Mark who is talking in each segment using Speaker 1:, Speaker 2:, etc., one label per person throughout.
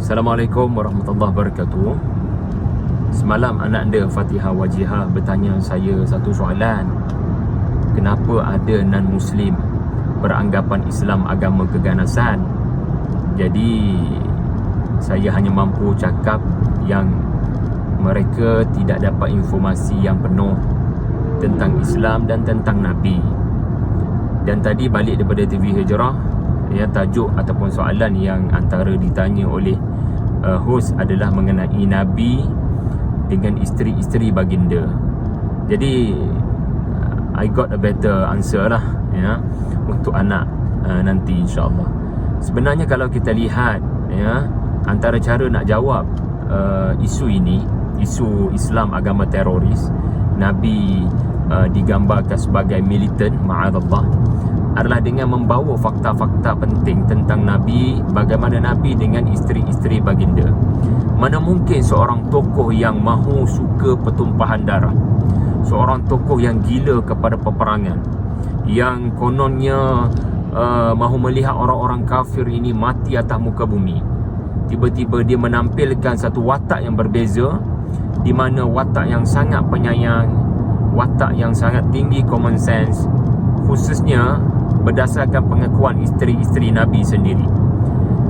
Speaker 1: Assalamualaikum warahmatullahi wabarakatuh. Semalam anak anda Fatihah Wajihah bertanya saya satu soalan. Kenapa ada non-Muslim beranggapan Islam agama keganasan? Jadi saya hanya mampu cakap yang mereka tidak dapat informasi yang penuh tentang Islam dan tentang Nabi. Dan tadi balik daripada TV Hijrah, tajuk ataupun soalan yang antara ditanya oleh host adalah mengenai Nabi dengan isteri-isteri baginda. Jadi I got a better answer lah untuk anak nanti insya-Allah. Sebenarnya kalau kita lihat antara cara nak jawab isu ini, isu Islam agama teroris, Nabi digambarkan sebagai militan, ma'adallah, adalah dengan membawa fakta-fakta penting tentang Nabi, bagaimana Nabi dengan isteri-isteri baginda. Mana mungkin seorang tokoh yang mahu suka pertumpahan darah, seorang tokoh yang gila kepada peperangan, yang kononnya mahu melihat orang-orang kafir ini mati atas muka bumi, tiba-tiba dia menampilkan satu watak yang berbeza, di mana watak yang sangat penyayang, watak yang sangat tinggi common sense, khususnya berdasarkan pengakuan isteri-isteri Nabi sendiri.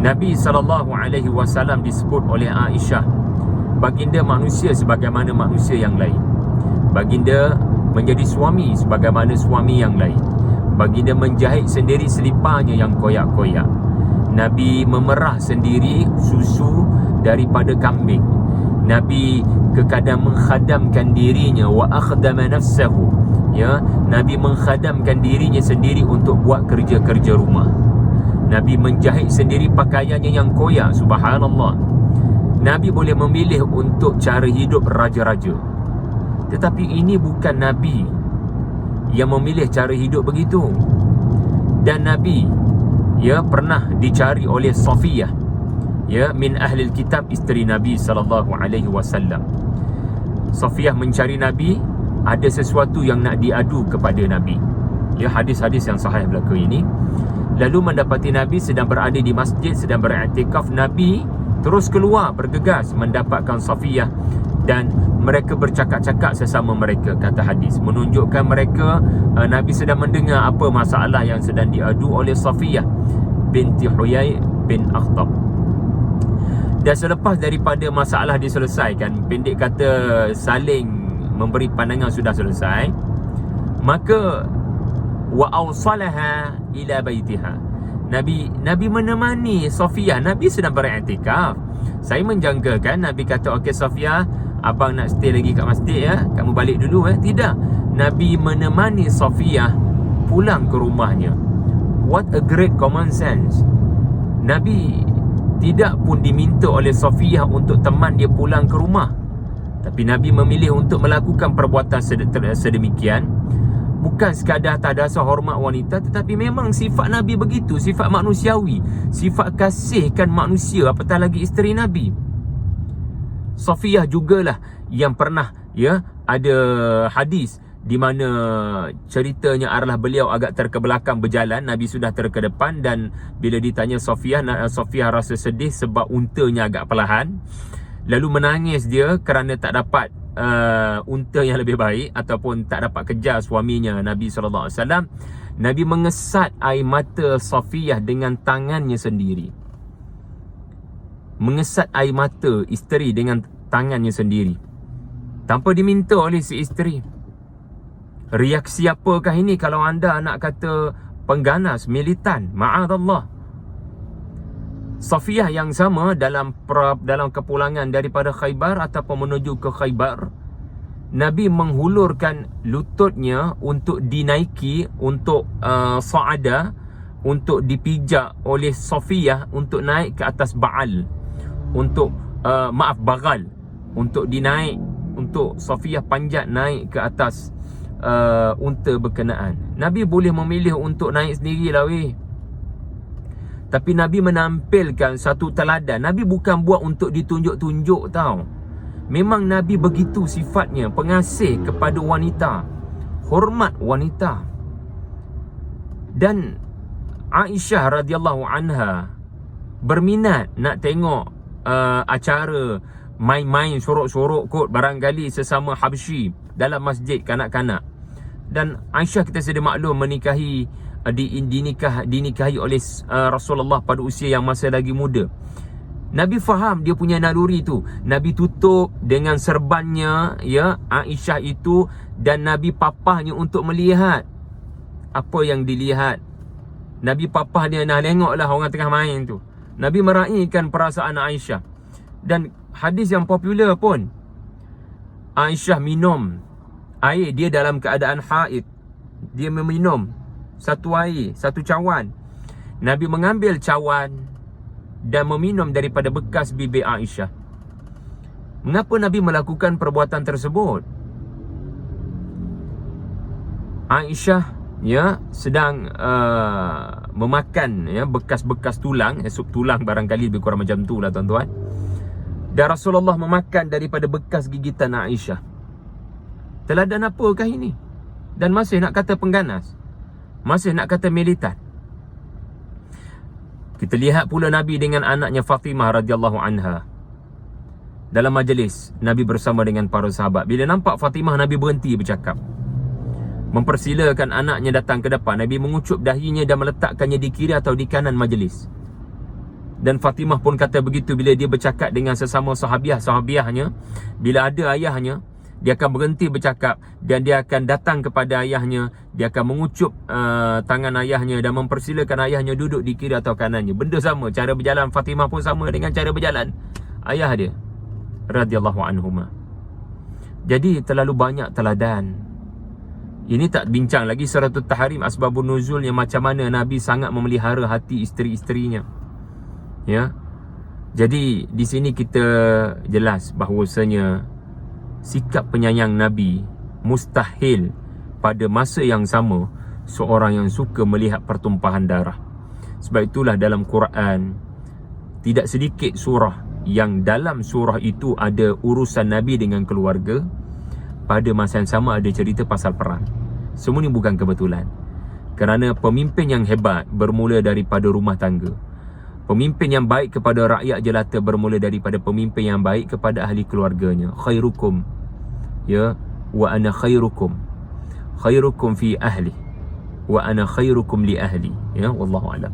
Speaker 1: Nabi SAW disebut oleh Aisyah, baginda manusia sebagaimana manusia yang lain. Baginda menjadi suami sebagaimana suami yang lain. Baginda menjahit sendiri seliparnya yang koyak-koyak. Nabi memerah sendiri susu daripada kambing. Nabi kekadang menghadamkan dirinya, wa akhdama nafsahu, Nabi menghadamkan dirinya sendiri untuk buat kerja-kerja rumah. Nabi menjahit sendiri pakaiannya yang koyak, subhanallah. Nabi boleh memilih untuk cara hidup raja-raja, tetapi ini bukan Nabi yang memilih cara hidup begitu. Dan Nabi pernah dicari oleh Safiyah, min ahlil kitab, isteri Nabi SAW. Safiyah mencari Nabi, ada sesuatu yang nak diadu kepada Nabi. Hadis-hadis yang sahih belaka ini. Lalu mendapati Nabi sedang berada di masjid, sedang beriktikaf. Nabi terus keluar bergegas mendapatkan Safiyah, dan mereka bercakap-cakap sesama mereka, kata hadis, menunjukkan mereka Nabi sedang mendengar apa masalah yang sedang diadu oleh Safiyah binti Huyai bin Akhtab. Dan selepas daripada masalah diselesaikan, pendek kata saling memberi pandangan sudah selesai, maka wa awsalaha ila baitiha, Nabi menemani Safiyah. Nabi sedang beriktikaf. Saya menjangkakan Nabi kata, okey Safiyah, abang nak stay lagi kat masjid kamu balik dulu. Tidak, Nabi menemani Safiyah pulang ke rumahnya. What a great common sense. Nabi tidak pun diminta oleh Safiyah untuk teman dia pulang ke rumah, tapi Nabi memilih untuk melakukan perbuatan sedemikian, bukan sekadar atas dasar hormat wanita, tetapi memang sifat Nabi begitu, sifat manusiawi, sifat kasihkan manusia, apatah lagi isteri Nabi. Safiyah jugalah yang pernah ada hadis di mana ceritanya adalah beliau agak terkebelakang berjalan, Nabi sudah terkedepan, dan bila ditanya Safiyah rasa sedih sebab untanya agak perlahan. Lalu menangis dia kerana tak dapat unta yang lebih baik, ataupun tak dapat kejar suaminya Nabi SAW. Nabi mengesat air mata Safiyah dengan tangannya sendiri. Mengesat air mata isteri dengan tangannya sendiri, tanpa diminta oleh si isteri. Reaksi apakah ini kalau anda nak kata pengganas, militan? Ma'adallah. Safiyah yang sama dalam kepulangan daripada Khaybar ataupun menuju ke Khaybar, Nabi menghulurkan lututnya untuk dinaiki, untuk sa'ada, untuk dipijak oleh Safiyah untuk naik ke atas ba'al, untuk bagal, untuk dinaik, untuk Safiyah panjat naik ke atas unta berkenaan. Nabi boleh memilih untuk naik sendirilah tapi Nabi menampilkan satu teladan. Nabi bukan buat untuk ditunjuk-tunjuk tau. Memang Nabi begitu sifatnya, pengasih kepada wanita, hormat wanita. Dan Aisyah radhiyallahu anha berminat nak tengok acara main-main sorok-sorok kot barangkali sesama Habsyi dalam masjid kanak-kanak. Dan Aisyah kita sedia maklum menikahi dinikahi oleh Rasulullah pada usia yang masih lagi muda. Nabi faham dia punya naluri tu. Nabi tutup dengan serbannya, ya, Aisyah itu, dan Nabi papahnya untuk melihat apa yang dilihat. Nabi papah dia nak tengoklah orang tengah main tu. Nabi meraihkan perasaan Aisyah. Dan hadis yang popular pun, Aisyah minum air, dia dalam keadaan haid, dia meminum satu air, satu cawan. Nabi mengambil cawan dan meminum daripada bekas bibir Aisyah. Mengapa Nabi melakukan perbuatan tersebut? Aisyah, ya, sedang memakan, ya, bekas-bekas tulang, sup tulang barangkali lebih kurang macam tu lah tuan-tuan. Dan Rasulullah memakan daripada bekas gigitan Aisyah. Teladan apakah ini? Dan masih nak kata pengganas, masih nak kata militan. Kita lihat pula Nabi dengan anaknya Fatimah radhiyallahu anha. Dalam majlis Nabi bersama dengan para sahabat, bila nampak Fatimah, Nabi berhenti bercakap, mempersilakan anaknya datang ke depan. Nabi mengucup dahinya dan meletakkannya di kiri atau di kanan majlis. Dan Fatimah pun kata begitu bila dia bercakap dengan sesama sahabiahnya. Bila ada ayahnya, dia akan berhenti bercakap dan dia akan datang kepada ayahnya. Dia akan mengucup tangan ayahnya dan mempersilakan ayahnya duduk di kiri atau kanannya. Benda sama, cara berjalan Fatimah pun sama dengan cara berjalan ayah dia radhiyallahu anhuma. Jadi terlalu banyak teladan. Ini tak bincang lagi Suratul Tahrim, asbabun nuzulnya, macam mana Nabi sangat memelihara hati isteri-isterinya. Ya. Jadi di sini kita jelas bahawasanya sikap penyayang Nabi mustahil pada masa yang sama seorang yang suka melihat pertumpahan darah. Sebab itulah dalam Quran tidak sedikit surah yang dalam surah itu ada urusan Nabi dengan keluarga, pada masa yang sama ada cerita pasal perang. Semua ni bukan kebetulan. Kerana pemimpin yang hebat bermula daripada rumah tangga. Pemimpin yang baik kepada rakyat jelata bermula daripada pemimpin yang baik kepada ahli keluarganya. Khairukum, ya, wa ana khairukum. Khairukum fi ahli wa ana khairukum li ahli. Ya, wallahu a'lam.